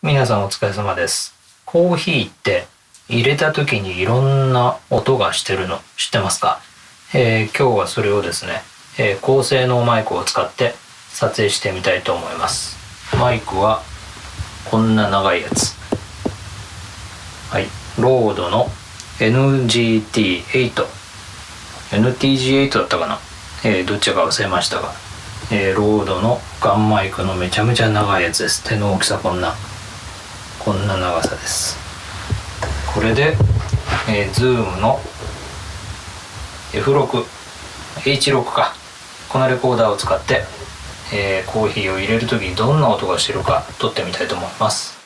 皆さんお疲れ様です。コーヒーって入れた時にいろんな音がしてるの知ってますか？今日はそれをですね、高性能マイクを使って撮影してみたいと思います。マイクはこんな長いやつ。はい、ロードの NGT8、NTG8 だったかな、どっちか忘れましたが、ロードのガンマイクのめちゃめちゃ長いやつです。手の大きさこんな長さです。これで、ズームの F6H6 か、このレコーダーを使って、コーヒーを入れる時にどんな音がしてるか撮ってみたいと思います。